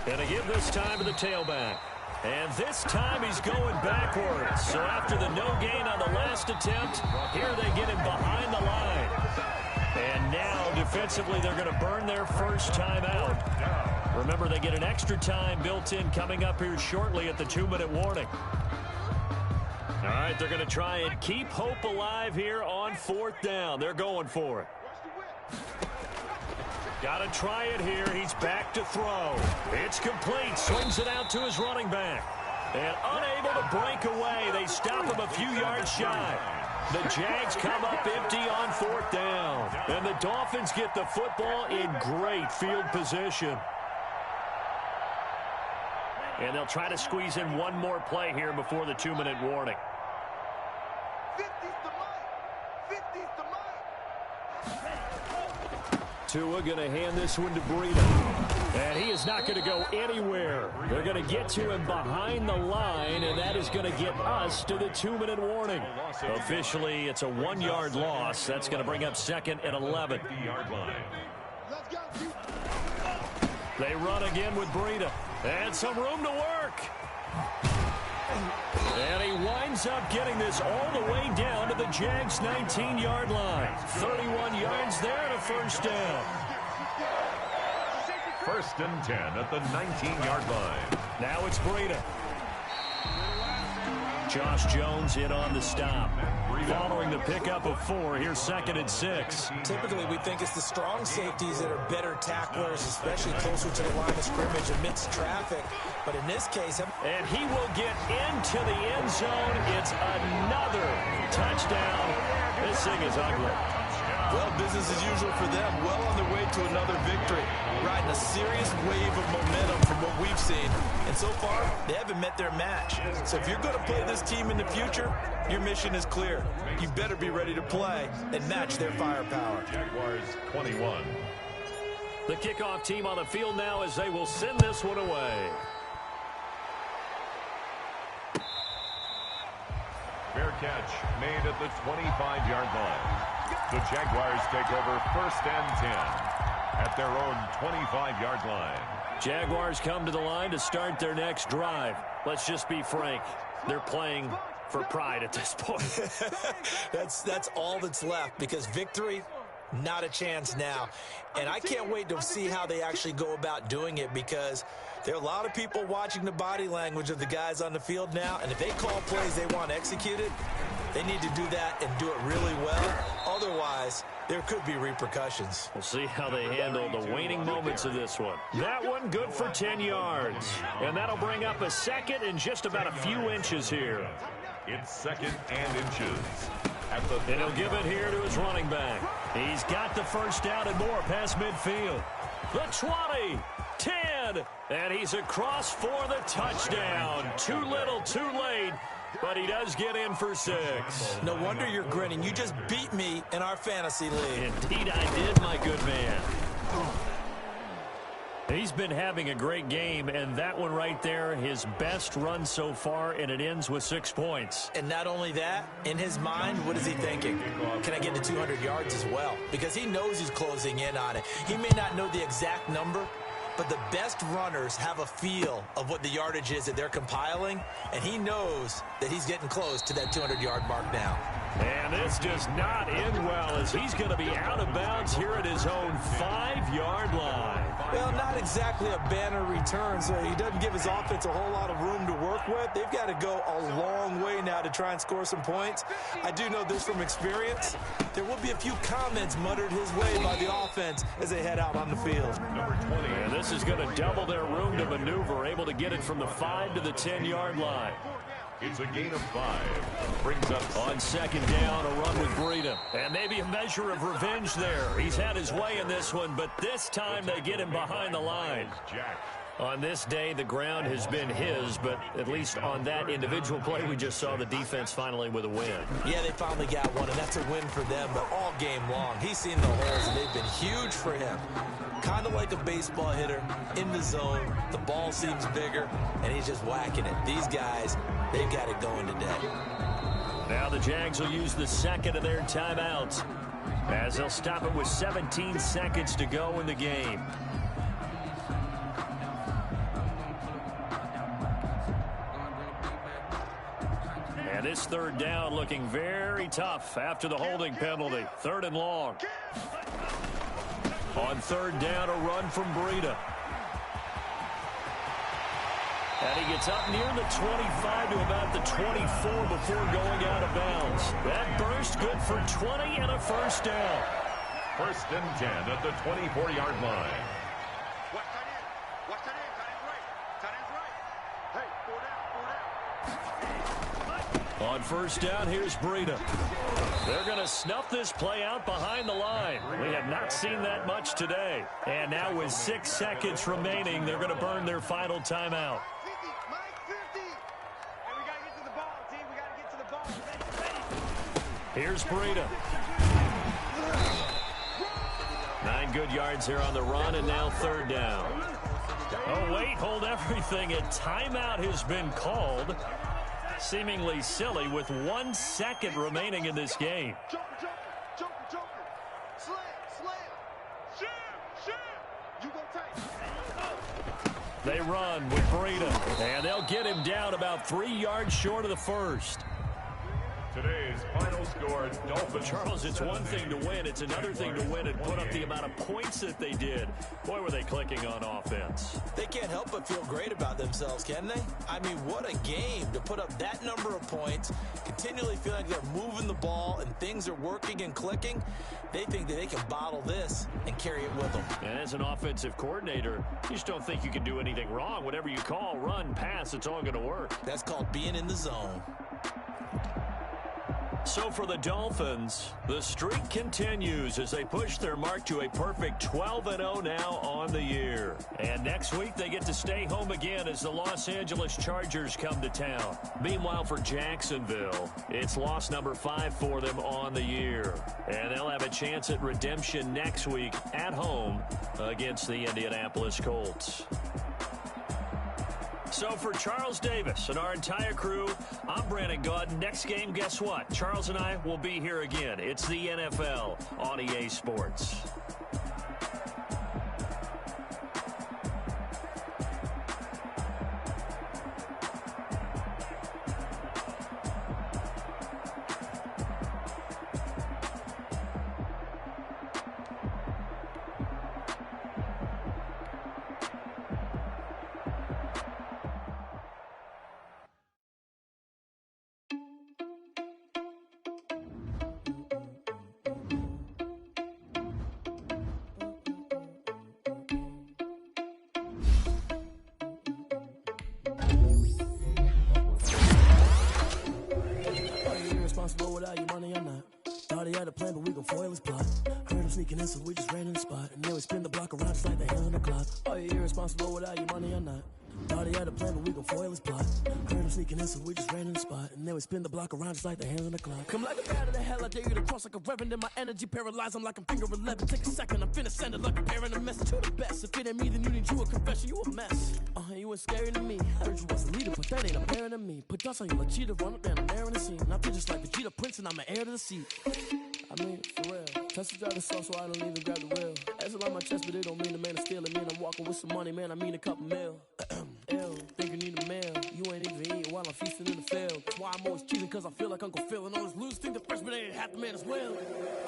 And to give this time to the tailback. And this time he's going backwards. So after the no gain on the last attempt, here they get him behind the line. And now defensively they're going to burn their first time out. Remember, they get an extra time built in coming up here shortly at the 2-minute warning. All right, they're going to try and keep hope alive here on 4th down. They're going for it. Got to try it here. He's back to throw. It's complete. Swings it out to his running back. And unable to break away. They stop him a few yards shy. The Jags come up empty on 4th down. And the Dolphins get the football in great field position. And they'll try to squeeze in one more play here before the 2-minute warning. 50's the mic. 50's the mic. Tua going to hand this one to Breida. And he is not going to go anywhere. They're going to get to him behind the line, and that is going to get us to the 2-minute warning. Officially, it's a 1-yard loss. That's going to bring up 2nd and 11. Let's go. They run again with Breida. And some room to work. And he winds ends up getting this all the way down to the Jags' 19-yard line. 31 yards there and a first down. 1st and 10 at the 19-yard line. Now it's Breida. Josh Jones in on the stop. Following the pickup of 4, here's 2nd and 6. Typically, we think it's the strong safeties that are better tacklers, especially closer to the line of scrimmage amidst traffic. But in this case... And he will get into the end zone. It's another touchdown. This thing is ugly. Well, business as usual for them. Well on their way to another victory. Riding a serious wave of momentum from what we've seen. And so far, they haven't met their match. So if you're going to play this team in the future, your mission is clear. You better be ready to play and match their firepower. Jaguars 21. The kickoff team on the field now as they will send this one away. Fair catch made at the 25-yard line. The Jaguars take over 1st and 10 at their own 25-yard line. Jaguars come to the line to start their next drive. Let's just be frank. They're playing for pride at this point. That's all that's left, because victory, not a chance now. And I can't wait to see how they actually go about doing it, because there are a lot of people watching the body language of the guys on the field now, and if they call plays they want executed, they need to do that and do it really well. Otherwise, there could be repercussions. We'll see how they handle the waning moments of this one. That one good for 10 yards. And that'll bring up a 2nd and just about a few inches here. It's 2nd and inches. And he'll give it here to his running back. He's got the first down and more past midfield. The 20, 10, and he's across for the touchdown. Too little, too late. But he does get in for 6. No wonder you're grinning. You just beat me in our fantasy league. Indeed I did, my good man. He's been having a great game, and that one right there, his best run so far, and it ends with 6 points. And not only that, in his mind, what is he thinking? Can I get to 200 yards as well? Because he knows he's closing in on it. He may not know the exact number, but the best runners have a feel of what the yardage is that they're compiling, and he knows that he's getting close to that 200-yard mark now. And this does not end well, as he's going to be out of bounds here at his own 5-yard line. Well, not exactly a banner return, so he doesn't give his offense a whole lot of room to work with. They've got to go a long way now to try and score some points. I do know this from experience. There will be a few comments muttered his way by the offense as they head out on the field. Number 20. And this is going to double their room to maneuver, able to get it from the 5 to the 10-yard line. It's a gain of 5. Brings up on 2nd down, a run with Breida. And maybe a measure of revenge there. He's had his way in this one, but this time they get him behind the line. Jack. On this day, the ground has been his, but at least on that individual play, we just saw the defense finally with a win. Yeah, they finally got one, and that's a win for them, but all game long, he's seen the holes, and they've been huge for him. Kind of like a baseball hitter, in the zone, the ball seems bigger, and he's just whacking it. These guys, they've got it going today. Now the Jags will use the 2nd of their timeouts, as they'll stop it with 17 seconds to go in the game. And this 3rd down looking very tough after the holding penalty. 3rd and long. On 3rd down, a run from Breida. And he gets up near the 25 to about the 24 before going out of bounds. That burst good for 20 and a first down. 1st and 10 at the 24-yard line. Watch tight end. Watch tight end. Tight end's right. Tight end's right. Hey, 4 down. On 1st down, here's Breida. They're going to snuff this play out behind the line. We have not seen that much today. And now with 6 seconds remaining, they're going to burn their final timeout. 50, Mike, 50. And we got to get to the ball, team. We got to get to the ball. Here's Breida. 9 good yards here on the run, and now 3rd down. Oh, wait, hold everything. A timeout has been called. Seemingly silly with 1 second remaining in this game. Joker. Slam. Shoot. You go tight. They run with Breida, and they'll get him down about 3 yards short of the first. Final score, Dolphins. Charles, it's one thing to win. It's another thing to win and put up the amount of points that they did. Boy, were they clicking on offense. They can't help but feel great about themselves, can they? I mean, what a game to put up that number of points, continually feel like they're moving the ball and things are working and clicking. They think that they can bottle this and carry it with them. And as an offensive coordinator, you just don't think you can do anything wrong. Whatever you call, run, pass, it's all going to work. That's called being in the zone. So for the Dolphins, the streak continues as they push their mark to a perfect 12-0 now on the year. And next week, they get to stay home again as the Los Angeles Chargers come to town. Meanwhile, for Jacksonville, it's loss number 5 for them on the year. And they'll have a chance at redemption next week at home against the Indianapolis Colts. So for Charles Davis and our entire crew, I'm Brandon Gaudin. Next game, guess what? Charles and I will be here again. It's the NFL on EA Sports. Without your money or not. Thought he had a plan, but we gon' foil his plot. Heard him sneaking in, so we just ran in the spot. And then we spin the block around just like the hand on the clock. Are you irresponsible without your money or not? Thought he had a plan, but we gon' foil his plot. Heard him sneaking in, so we just ran in the spot. And then we spin the block around just like the hand on the clock. Come like a bat of the hell, I dare you to cross like a reverend. In my energy paralyzed, I'm like I'm finger 11. Take a second, I'm finna send it like a parent a message to the best. If it ain't me, then you need you a confession, you a mess. You ain't scary to me. Heard you was a leader, but that ain't apparent to me. Put dust on you like cheetah, run up down the air in the scene. I feel just like Vegeta Prince, and I'm an heir to the seat. I mean, for real. Touch the driver's sauce, so I don't even grab the wheel. That's a lot on my chest, but it don't mean the man is stealing. Man, I'm walking with some money, man, I mean a couple mil. Ew, think you need a meal. You ain't even eating while I'm feasting in the field. That's why I'm always cheating, cause I feel like Uncle Phil. And all this lose think the freshman ain't half the man as well.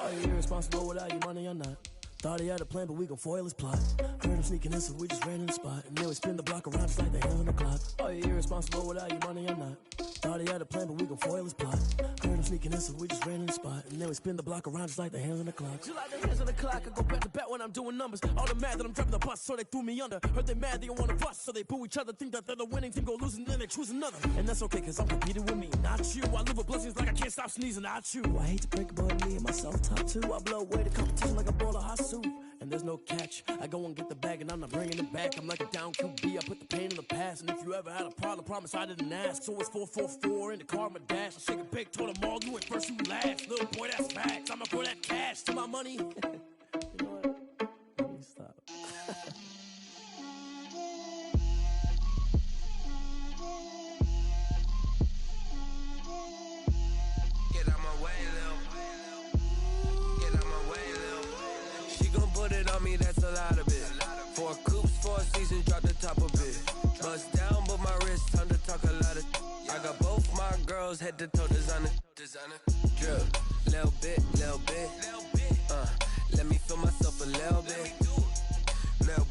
Are you irresponsible without your money or not? Thought he had a plan, but we gon' foil his plot. Heard him sneaking in, so we just ran in the spot. And then we spin the block around just like the hand on the clock. Are you irresponsible without your money or not? Thought he had a plan, but we gon' foil his plot. Heard him sneaking in, so we just ran in the spot. And then we spin the block around just like the hands on the clock. Just like the hands on the clock, I go back to back when I'm doing numbers. All the mad that I'm driving the bus, so they threw me under. Heard they mad, they don't wanna bust, so they boo each other. Think that they're the winning team, go losing, then they choose another. And that's okay, cause I'm competing with me, not you. I live with blessings like I can't stop sneezing, not you. I hate to break it, but me and myself top two. I blow away the competition like a bowl of hot soup. And there's no catch. I go and get the bag and I'm not bringing it back. I'm like a down QB. I put the pain in the past. And if you ever had a problem, promise I didn't ask. So it's 444 in the car, my dash. I shake a big, told them all, you ain't first, you last. Little boy, that's facts. I'ma throw that cash to my money. You know what? Let me stop. Get out my way, Lil. Get out my way, Lil. She gon' put it on me, that's a lot of it. 4 coops, 4 seasons, drop the top of it. Bust down, but my wrist, time to talk a lot of. I got both my girls, head to toe designer. Drip, little bit, little bit. Let me feel myself a little bit. Little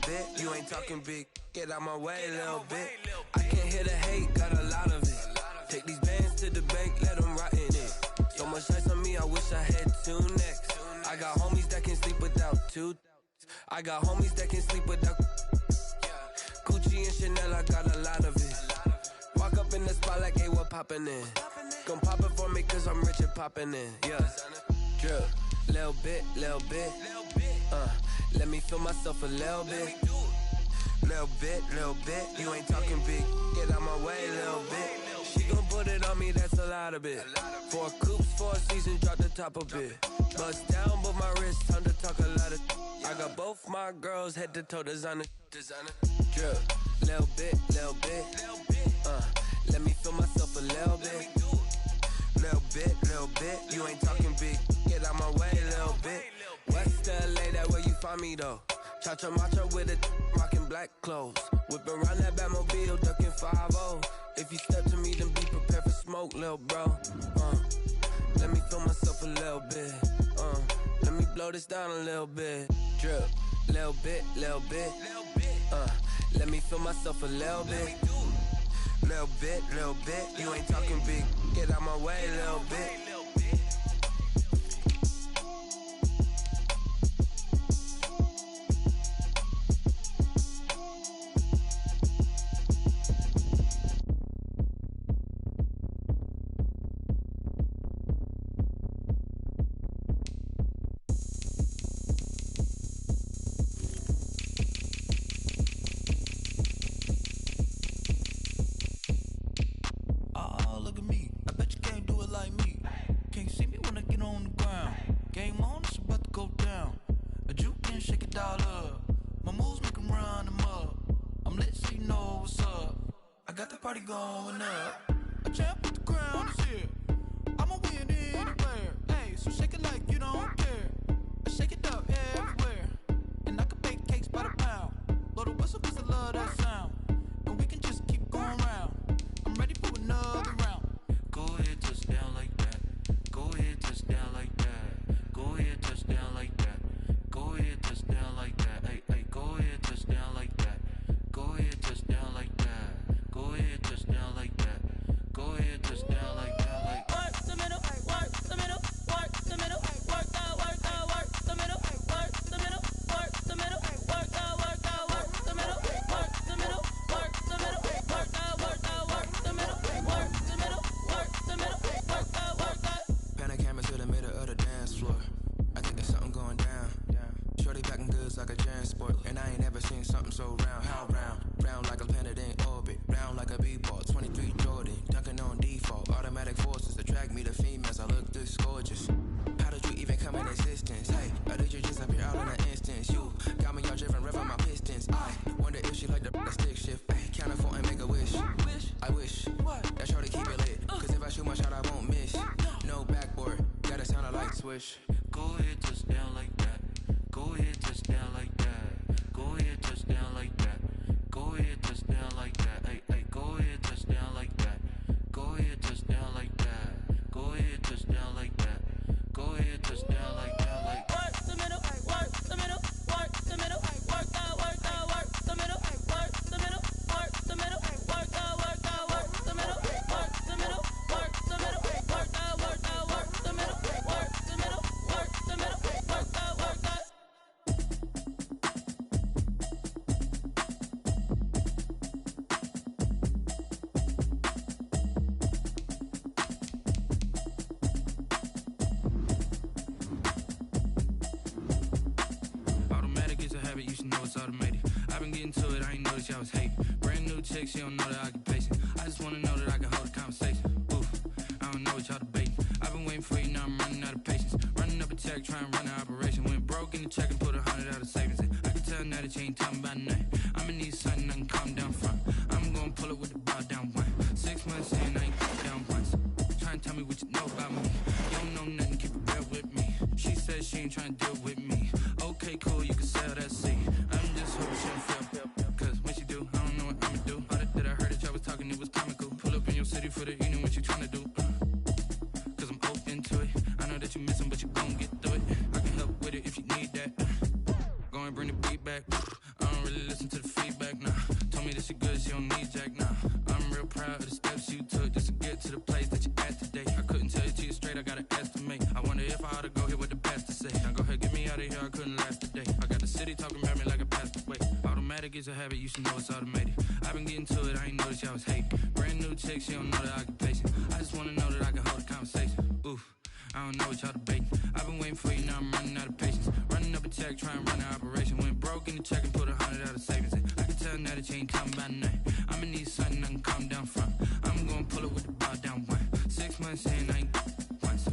bit. You ain't talking big. Get out my way, little bit. I can't hear the hate, got a lot of it. Take these bands to the bank, let them rot in it. So much ice on me, I wish I had 2 necks. I got homies that can sleep without 2. I got homies that can sleep without. Gucci and Chanel, I got a lot of it. Walk up in the spot like, hey, what poppin' in? Gon' pop it for me, cause I'm rich and poppin' in. Yeah. Drip, little bit. Let me feel myself a little bit. Little bit. You ain't talking big. Get out my way, little bit. She gon' put it on me, that's a lot of it. 4 coops, 4 seasons, drop the top of it. Bust down, but my wrist, time to talk a lot of. I got both my girls, head to toe designer. Drip, little bit. Let me feel myself a little bit. Little bit. You ain't talking big. Get out my way, little bit. West LA, that where you find me though. Cha-cha macha with it, rockin' black clothes. Whippin' around that Batmobile, duckin' 5-0. If you step to me, then be prepared for smoke, lil' bro. Let me feel myself a little bit. Let me blow this down a little bit. Drip, little bit, little bit. Let me feel myself a little bit. Little bit, little bit. You ain't talking big. Get out my way a little bit. Going up, a champ with the crown is here. I'ma win anywhere. Hey, so shake it like you don't care. I shake it up everywhere, and I can bake cakes by the pound. Blow the whistle 'cause I love that sound, and we can just keep going round. I'm ready for another round. Go ahead, touch down like that. Go ahead, touch down like that. Go ahead, touch down like that. Go ahead, touch down like that. Hey, hey, go ahead, touch down like that. Go ahead, touch down like that. Go ahead, touch down like that. Go ahead, touch down like that. Like work the middle, work the middle, work the middle, work the middle, work the middle, work the middle, work the middle, work the middle, work the middle, work the middle, work the middle, work the middle, work the. Pan a camera to the middle of the dance floor. I think there's something going down. Shorty packing goods like a transport, and I ain't never seen something so round. How round? Round like a planet in orbit, round like a b-ball. 23 Jordan, dunking on default. Automatic forces attract me to females. I look this gorgeous. How did you even come in existence? Hey, or did you just appear out in an instance? You got me all driven, revving my pistons. I wonder if she like the stick shift. Hey, count it for and make a wish. I wish that shorty keep it lit, 'cause if I shoot my shot, I won't miss. No backboard, gotta sound a light switch. go ahead, touch down like that. Go ahead, touch down like that. Go ahead, touch down like that. Go ahead, touch down like that. Hey, hey, go ahead, touch down like that. Go ahead, touch down like that. Go ahead, touch down like that. Go ahead, touch down like that. Like work the middle, work the middle, work the middle, work the middle, work the middle, work the middle, work the middle, work the middle, work the middle, work the middle, work the middle, work the middle, work the middle, work the middle, work the. You should know it's automated. I've been getting to it, I ain't noticed y'all was hating. Brand new chick, she don't know the occupation. I just wanna know that I can hold a conversation. Oof, I don't know what y'all debating. I've been waiting for you, now I'm running out of patience. Running up a check, trying to run an operation. Went broke in the check and put 100 out of savings in. I can tell now that you ain't talking about nothing. I'ma need something I can calm down from. I'm gonna pull it with the bow down one. 6 months in, I ain't down once. Try and tell me what you know about me. You don't know nothing, keep it real with me. She says she ain't trying to deal with me. Okay, cool, you can sell that seed. I'm just hoping she don't feel, 'cause when she do, I don't know what I'ma do. All that I heard that y'all was talking, it was comical. Pull up in your city for the evening, what you tryna do? 'Cause I'm open to it. I know that you missing, but you gon' get through it. I can help with it if you need that. Go and bring the beat back. I don't really listen to the feedback, nah. Told me that she good, she don't need jack, nah. I'm real proud of the steps you took just to get to the place that you at today. I couldn't tell you to you straight, I gotta estimate. I wonder if I ought to go here with the pastor say. Now go ahead, get me out of here, I couldn't last today. I got the city talking about me like a pastor. Wait, automatic is a habit, you should know it's automated. I've been getting to it, I ain't noticed y'all was hating. Brand new chick, she don't know the occupation. I just wanna know that I can hold a conversation. Oof, I don't know what y'all debating. I've been waiting for you, now I'm running out of patience. Running up a check, trying to run an operation. Went broke in the check and put 100 out of savings in. I can tell now that you ain't talking about nothing. I'ma need something I can calm down from. I'm gonna pull it with the bow down one. 6 months in, I ain't once.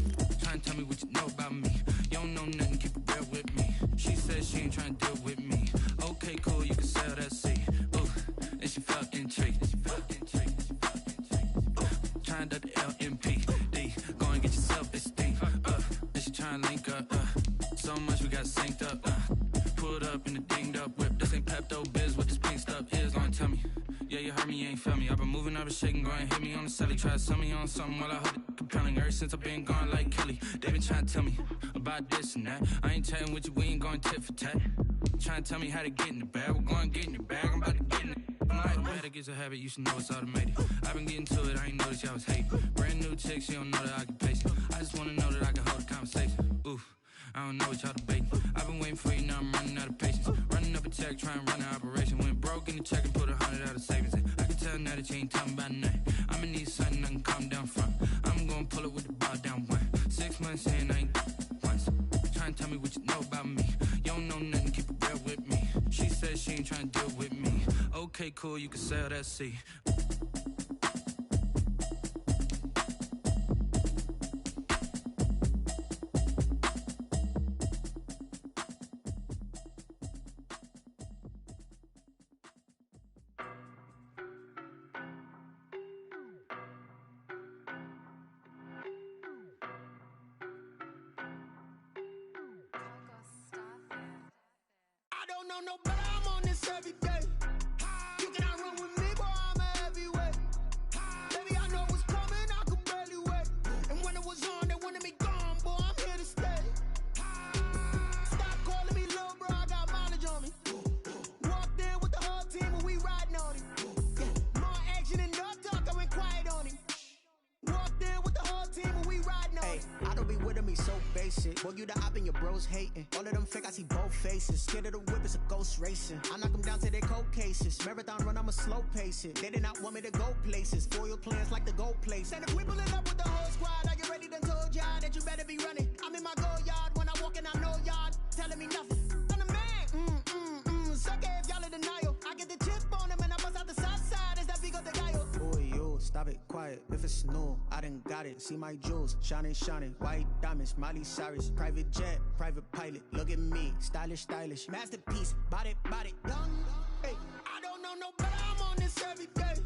Try and tell me what you know about me. You don't know nothing, keep it real with me. She says she ain't trying to deal with me. Okay, cool, you can sell that seed. Ooh, and she felt intrigued. Trying to the LMPD. Go and get your self-esteem. And she trying to link up. So much we got synced up. Pulled up in the dinged up whip. This ain't Pepto-Biz, what this pink stuff is. Don't tell me. Yeah, you heard me, you ain't felt me. I've been moving, I've been shaking, go and hit me on the celly. Try to sell me on something while I hold it. compelling. Ever since I've been gone like Kelly, they been trying to tell me about this and that. I ain't chatting with you, we ain't going tit for tat. Trying to tell me how to get in the bag. We're going to get in the bag, I'm about to get in it. I'm like, automatic is a habit, you should know it's automated. I've been getting to it, I ain't noticed y'all was hating. Brand new chick, she don't know that I can pace it. I just wanna know that I can hold a conversation. Oof, I don't know what y'all debating. I've been waiting for you, now I'm running out of patience. Running up a check, trying to run an operation. Went broke in the check and put 100 out of savings in. I can tell now that you ain't talking about nothing. I'ma need something I can calm down from. I'm gonna pull it with the ball down one. 6 months in, I ain't once. Trying to tell me what you know about me. You don't know nothing, keep it real with me. She said she ain't trying to deal with me. Okay, cool, you can sell that seat. No, but I'm on this every day. You cannot run with me, boy, I'm a heavyweight. Baby, I know what's coming, I could barely wait. And when it was on, they wanted me gone, boy, I'm here to stay. Stop calling me little bro, I got mileage on me. Walked in with the whole team and we riding on him. More action and no talk, I went quiet on him. Walked in with the whole team and we riding on him. I don't be with me so basic. Boy, you the op and your bros hating. All of them fake, I see both faces. Scared of the whip, it's a ghost racing. I knock them down to their cold cases. Marathon run, I'ma slow pace it. They did not want me to go places. Foil plans like the go place. And if we pulling up with the whole squad, are you ready? Done told y'all that you better be running. I'm in my go yard when I walk in, I know y'all telling me nothing. I'm the man. Suck it if y'all in denial. I get the chip on him and I bust out the south side. Is that Vigo the guy? Boy, yo, stop it, quiet. If it's new, I done got it. See my jewels, shining, shining. White diamonds, Miley Cyrus. Private jet, private pilot. Look at me, stylish, stylish. Masterpiece, body, done. Hey, I don't know no better, I'm on this every day.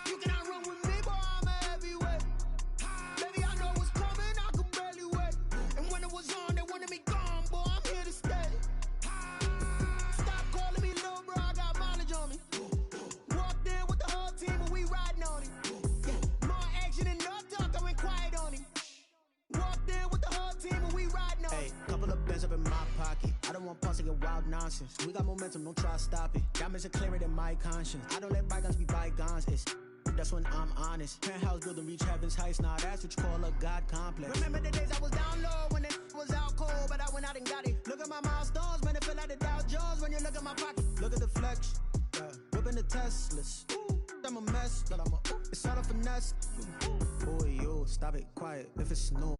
You cannot run with me, boy, I'm a heavyweight. Baby, I know what's coming, I could barely wait. And when it was on, they wanted me gone, boy, I'm here to stay. Stop calling me little bro, I got mileage on me. Walked in with the whole team and we riding on him. More action and no talk, I went quiet on him. Walked in with the whole team and we riding on him. Hey, couple of bands up in my pocket. I don't want pause to get wild nonsense. We got momentum, don't try to stop it. Diamonds are clearer than my conscience. I don't let bygones be bygones. That's when I'm honest. Penthouse building reach heaven's heights. Now that's what you call a God complex. Remember the days I was down low when it was out cold, but I went out and got it. Look at my milestones, man, it feel like the Dow Jones when you look at my pocket. Look at the flex, whipping the Teslas. I'm a mess, but it's all a finesse. Boy, yo, stop it, quiet. If it's new.